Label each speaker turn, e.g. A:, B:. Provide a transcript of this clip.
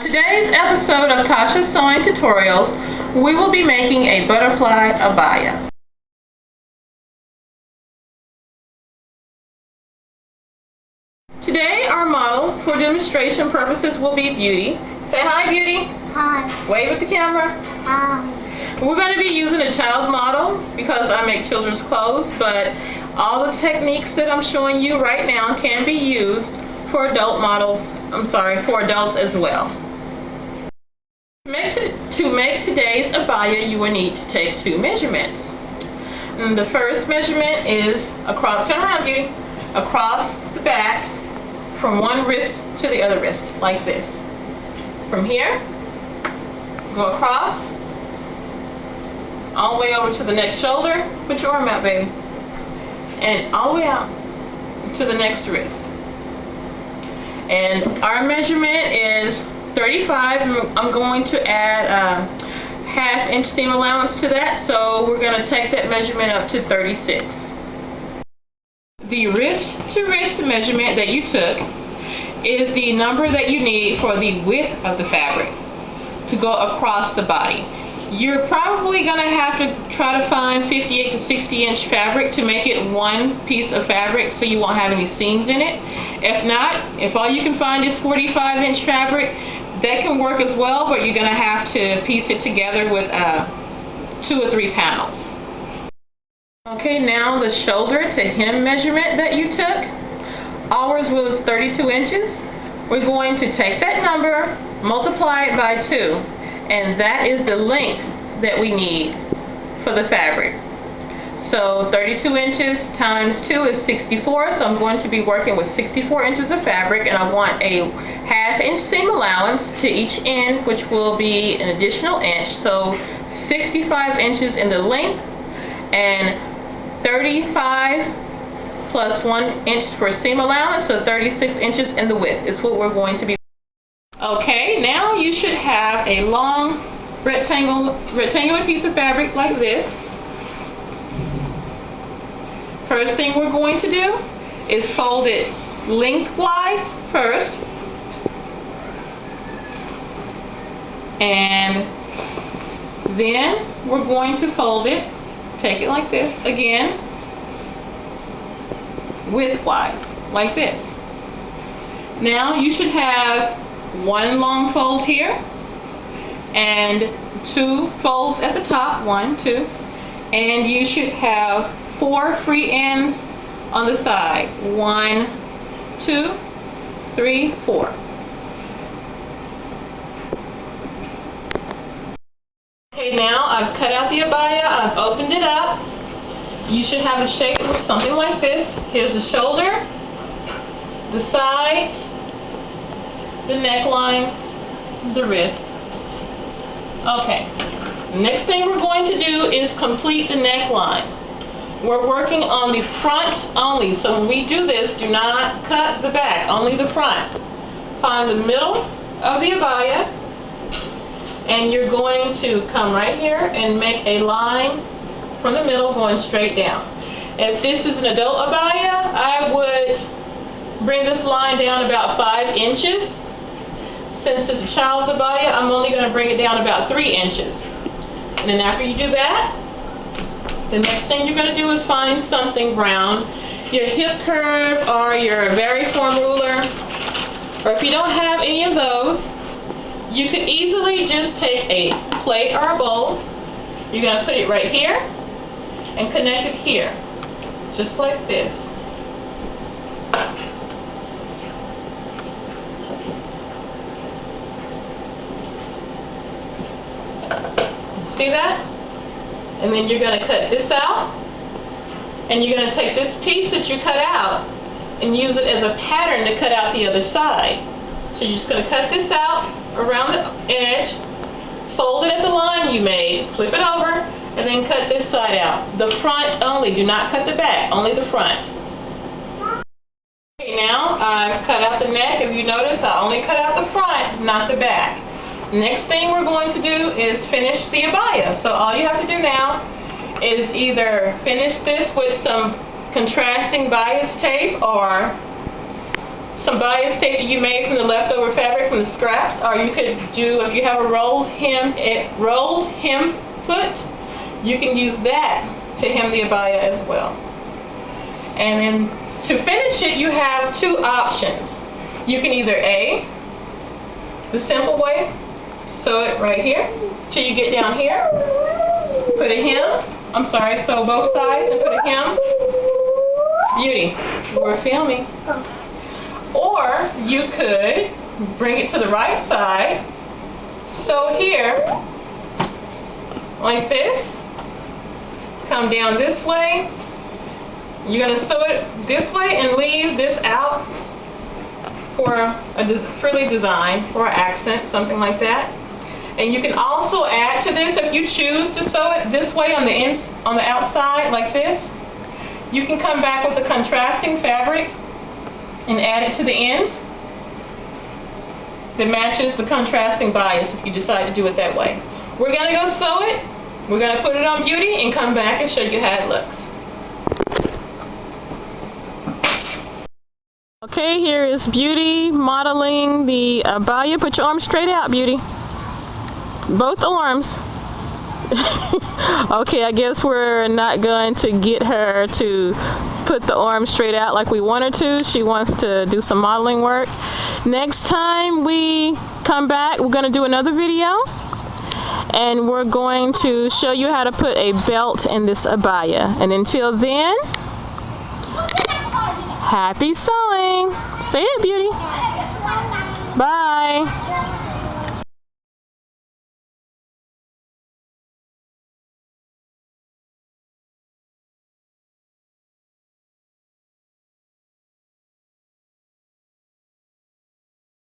A: Today's episode of Tasha's Sewing Tutorials, we will be making a butterfly abaya. Today our model for demonstration purposes will be Beauty. Say hi, Beauty.
B: Hi.
A: Wave at the camera.
B: Hi.
A: We're going to be using a child model because I make children's clothes, but all the techniques that I'm showing you right now can be used for adult models, for adults as well. To make today's abaya, you will need to take two measurements. And the first measurement is across, turn around, Beauty, across the back from one wrist to the other wrist, like this. From here, go across, all the way over to the next shoulder, put your arm out, baby, and all the way out to the next wrist. And our measurement is 35. I'm going to add half-inch seam allowance to that, so we're going to take that measurement up to 36. The wrist-to-wrist measurement that you took is the number that you need for the width of the fabric to go across the body. You're probably going to have to try to find 58 to 60 inch fabric to make it one piece of fabric so you won't have any seams in it. If not, if all you can find is 45 inch fabric, that can work as well, but you're going to have to piece it together with 2 or 3 panels. Okay, now the shoulder to hem measurement that you took, ours was 32 inches. We're going to take that number, multiply it by 2, and that is the length that we need for the fabric. So 32 inches times 2 is 64, so I'm going to be working with 64 inches of fabric, and I want a half-inch seam allowance to each end, which will be an additional inch, so 65 inches in the length and 35 plus 1 inch for seam allowance, so 36 inches in the width is what we're going to be. Okay, now you should have a long rectangular piece of fabric like this. First thing we're going to do is fold it lengthwise first, and then we're going to fold it, take it like this again, widthwise, like this. Now you should have one long fold here and 2 folds at the top, 1, 2, and you should have 4 free ends on the side, 1, 2, 3, 4. Okay, now I've cut out the abaya, I've opened it up. You should have a shape of something like this. Here's the shoulder, the sides, the neckline, the wrist. Okay, the next thing we're going to do is complete the neckline. We're working on the front only, so when we do this, do not cut the back, only the front. Find the middle of the abaya, and you're going to come right here and make a line from the middle going straight down. If this is an adult abaya, I would bring this line down about 5 inches. Since it's a child's abaya, I'm only going to bring it down about 3 inches. And then after you do that, the next thing you're going to do is find something round, your hip curve or your variform ruler, or if you don't have any of those, you could easily just take a plate or a bowl. You're going to put it right here and connect it here, just like this. See that? And then you're going to cut this out, and you're going to take this piece that you cut out and use it as a pattern to cut out the other side. So you're just going to cut this out around the edge, fold it at the line you made, flip it over, and then cut this side out. The front only, do not cut the back, only the front. Okay, now I've cut out the neck. If you notice, I only cut out the front, not the back. Next thing we're going to do is finish the abaya. So all you have to do now is either finish this with some contrasting bias tape or some bias tape that you made from the leftover fabric from the scraps, or you could do, if you have a rolled hem foot, you can use that to hem the abaya as well. And then to finish it, you have two options. You can either A, the simple way, sew it right here till you get down here, put a hem, sew both sides and put a hem. Beauty, we're filming. Or you could bring it to the right side, sew here, like this, come down this way. You're going to sew it this way and leave this out for a frilly design or accent, something like that. And you can also add to this, if you choose to sew it this way on the outside like this, you can come back with a contrasting fabric and add it to the ends that matches the contrasting bias if you decide to do it that way. We're going to go sew it, we're going to put it on Beauty and come back and show you how it looks. Okay, here is Beauty modeling the abaya. Put your arms straight out, Beauty. Both arms. Okay, I guess we're not going to get her to put the arms straight out like we want her to. She wants to do some modeling work. Next time we come back, we're going to do another video. And we're going to show you how to put a belt in this abaya. And until then, happy sewing. Say it, Beauty. Bye.